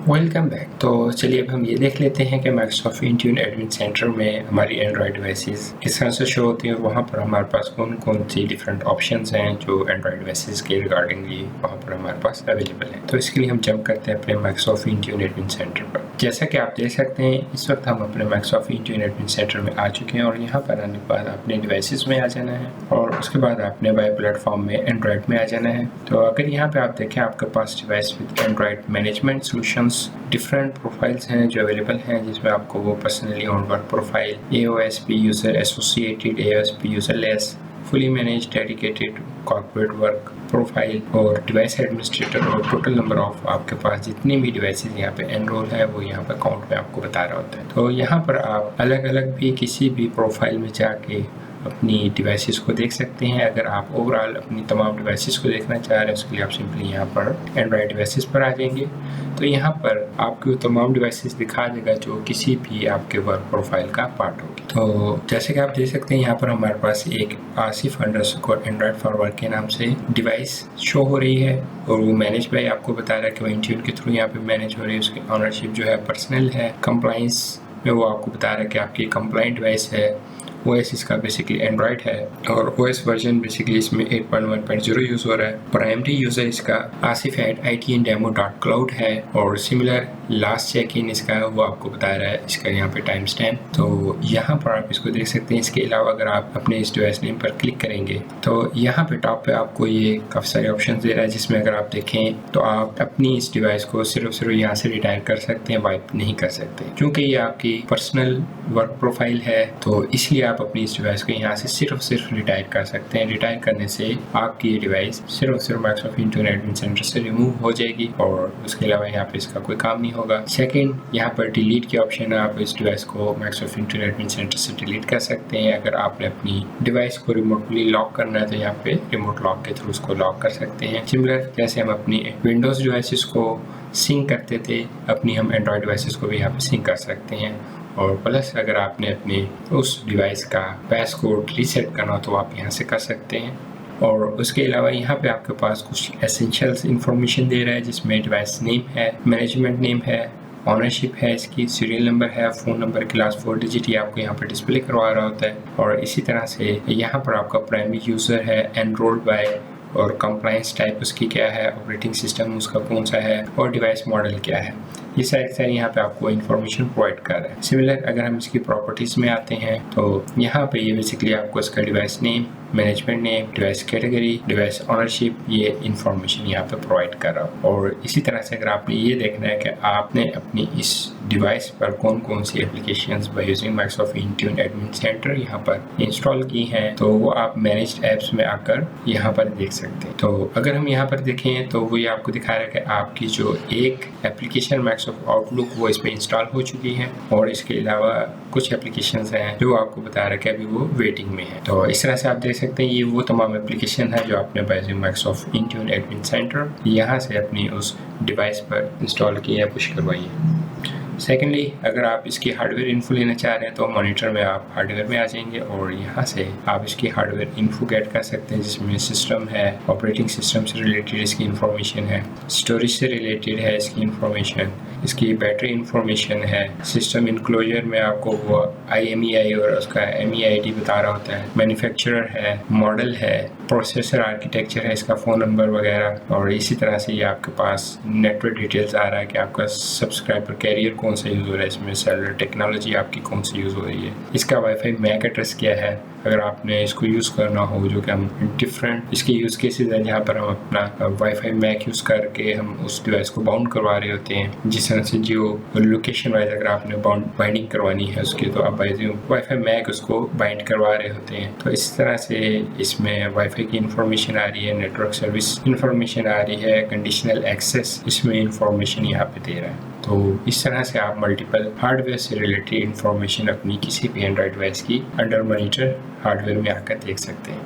Welcome back. तो चलिए अब हम ये देख लेते हैं कि माइक्रोसॉफ्ट इंट्यून एडमिन सेंटर में हमारी एंड्रॉयड डिवाइसेस किस तरह से शो होती हैं और वहाँ पर हमारे पास कौन कौन सी डिफरेंट ऑप्शंस हैं जो एंड्रॉयड डिवाइसेस के रिगार्डिंगली वहाँ पर हमारे पास अवेलेबल हैं। तो इसके लिए हम जंप करते हैं अपने माइक्रोसॉफ्ट इंट्यून एडमिन सेंटर पर। जैसा कि आप देख सकते हैं इस वक्त हम अपने माइक्रोसॉफ्ट इंट्यून एडमिन सेंटर में आ चुके हैं और यहाँ पर आने के बाद अपने डिवाइसेस में आ जाना है और उसके बाद आपने बाय प्लेटफॉर्म में एंड्रॉयड में आ जाना है। तो अगर यहाँ पे आप देखें आपके पास device with Android management solutions different profiles हैं जो अवेलेबल हैं, जिसमें आपको वो personally own work profile, AOSP user associated, AOSP userless, fully manage, dedicated, corporate work profile और डिवाइस एडमिनिस्ट्रेटर और टोटल नंबर ऑफ आपके पास जितनी भी डिवाइसेस यहाँ पे एनरोल है वो यहाँ पे काउंट में आपको बता रहा होता है। तो यहाँ पर आप अलग अलग भी किसी भी प्रोफाइल में जाके अपनी डिवाइसेस को देख सकते हैं। अगर आप ओवरऑल अपनी तमाम डिवाइसेस को देखना चाह रहे हैं उसके लिए आप सिंपली यहाँ पर एंड्रॉयड डिवाइसेस पर आ जाएंगे। तो यहाँ पर आपको तमाम डिवाइसेस दिखा देगा जो किसी भी आपके वर्क प्रोफाइल का पार्ट होगी। तो जैसे कि आप देख सकते हैं यहाँ पर हमारे पास एक Asif underscore Android for work के नाम से डिवाइस शो हो रही है और वो मैनेज बाय आपको बता रहा है कि वो इंट्यून के थ्रू यहाँ पे मैनेज हो रही है। उसकी ऑनरशिप जो है पर्सनल है। कंप्लाइंस में वो आपको बता रहा है कि आपकी कंप्लाइंट डिवाइस है। OS इसका बेसिकली एंड्रॉयड है और OS वर्जन बेसिकली इसमें 8.1.0 यूज हो रहा है। प्राइमरी यूजर इसका आसिफ एट itndemo.cloud है और सिमिलर लास्ट चेक इन इसका वो आपको बता रहा है इसका यहाँ पे टाइम स्टैम्प। तो यहाँ पर आप इसको देख सकते हैं। इसके अलावा अगर आप अपने इस डिवाइस नेम पर क्लिक करेंगे तो यहाँ पे टॉप पे आपको ये काफ़ी सारे ऑप्शन दे रहा है, जिसमें अगर आप देखें तो आप अपनी इस डिवाइस को सिर्फ यहाँ से रिटायर कर सकते हैं, वाइप नहीं कर सकते। क्योंकि ये आपकी पर्सनल वर्क प्रोफाइल है तो इसलिए आप अपनी इस डिवाइस को यहाँ से सिर्फ रिटायर कर सकते हैं। रिटायर करने से आपकी ये डिवाइस सिर्फ माइक्रोसॉफ्ट इंट्यून एडमिन सेंटर से रिमूव हो जाएगी और उसके अलावा यहाँ पे इसका कोई काम नहीं होगा। सेकंड, यहाँ पर डिलीट के ऑप्शन है। आप इस डिवाइस को माइक्रोसॉफ्ट इंट्यून एडमिन सेंटर से डिलीट कर सकते हैं। अगर आपने अपनी डिवाइस को रिमोटली लॉक करना है तो यहाँ पे रिमोट लॉक के थ्रू उसको लॉक कर सकते हैं। सिमिलर जैसे हम अपनी विंडोज डिवाइसेस को सिंक करते थे, अपनी हम एंड्रॉयड डिवाइसेस को भी यहाँ पे सिंक कर सकते हैं। और प्लस अगर आपने अपने उस डिवाइस का पासकोड रीसेट करना हो तो आप यहाँ से कर सकते हैं। और उसके अलावा यहाँ पे आपके पास कुछ एसेंशियल्स इंफॉर्मेशन दे रहा है, जिसमें डिवाइस नेम है, मैनेजमेंट नेम है, ऑनरशिप है, इसकी सीरियल नंबर है, फ़ोन नंबर के लास्ट 4 डिजिट ही आपको यहाँ पर डिस्प्ले करवा रहा होता है। और इसी तरह से यहाँ पर आपका प्राइमरी यूज़र है, एनरोल्ड बाय, और कंप्लायंस टाइप उसकी क्या है, ऑपरेटिंग सिस्टम उसका कौन सा है और डिवाइस मॉडल क्या है। ये सारी यहाँ पे आपको इन्फॉर्मेशन प्रोवाइड कर रहा है। सिमिलर अगर हम इसकी प्रॉपर्टीज़ में आते हैं तो यहाँ पे ये बेसिकली आपको इसका device name, management name, device category, device ownership, ये इन्फॉर्मेशन यहाँ पे प्रोवाइड कर रहा है। और इसी तरह से अगर आपने ये देखना है कि आपने अपनी इस डिवाइस पर कौन कौन सी applications by using Microsoft Intune admin centre यहाँ पर इंस्टॉल की हैं तो वो आप मैनेज्ड ऐप्स में आकर यहाँ पर देख सकते हैं। तो अगर हम यहाँ पर देखें तो वो ये आपको दिखा रहा है कि आपकी जो एक एप्लीकेशन माइक्रोसॉफ्ट आउटलुक वो इसमें इंस्टॉल हो चुकी है और इसके अलावा कुछ एप्लीकेशंस हैं जो आपको बता रहा है कि अभी वो वेटिंग में है। तो इस तरह से आप देख सकते हैं ये वो तमाम एप्लीकेशन है जो आपने bye using Microsoft Intune admin centre यहाँ से अपनी उस डिवाइस पर इंस्टॉल की या पुश करवाई है। सेकेंडली, अगर आप इसकी हार्डवेयर इन्फो लेना चाह रहे हैं तो मॉनिटर में आप हार्डवेयर में आ जाएंगे और यहाँ से आप इसकी हार्डवेयर इन्फो गेट कर सकते हैं, जिसमें सिस्टम है, ऑपरेटिंग सिस्टम से रिलेटेड इसकी इन्फॉर्मेशन है, स्टोरेज से रिलेटेड है इसकी इन्फॉर्मेशन, इसकी बैटरी इन्फॉर्मेशन है, सिस्टम इनक्लोजर में आपको वो IMEI और उसका MEID बता रहा होता है, मैन्युफैक्चरर है, मॉडल है, प्रोसेसर आर्किटेक्चर है, इसका फ़ोन नंबर वगैरह। और इसी तरह से ये आपके पास नेटवर्क डिटेल्स आ रहा है कि आपका सब्सक्राइबर कैरियर कौन सा यूज़ हो रहा है, इसमें सेलुलर टेक्नोलॉजी आपकी कौन सी यूज़ हो रही है, इसका वाईफाई मैक एड्रेस क्या है। अगर आपने इसको यूज़ करना हो जो कि हम डिफरेंट इसके यूज़ केसेस हैं जहाँ पर हम अपना वाईफाई मैक यूज़ करके हम उस डिवाइस को बाउंड करवा रहे होते हैं, जिस तरह से जियो लोकेशन वाइज अगर आपने बाइंडिंग करवानी है उसकी तो आप वाईफाई मैक उसको बाइंड करवा रहे होते हैं। तो इस तरह से इसमें वाईफाई की इंफॉर्मेशन आ रही है, नेटवर्क सर्विस इंफॉर्मेशन आ रही है, कंडीशनल एक्सेस इसमें इंफॉर्मेशन यहाँ पे दे रहा है। तो इस तरह से आप मल्टीपल हार्डवेयर से रिलेटेड इंफॉर्मेशन अपनी किसी भी एंड्रॉयड डिवाइस की अंडर मॉनिटर हार्डवेयर में आकर देख सकते हैं।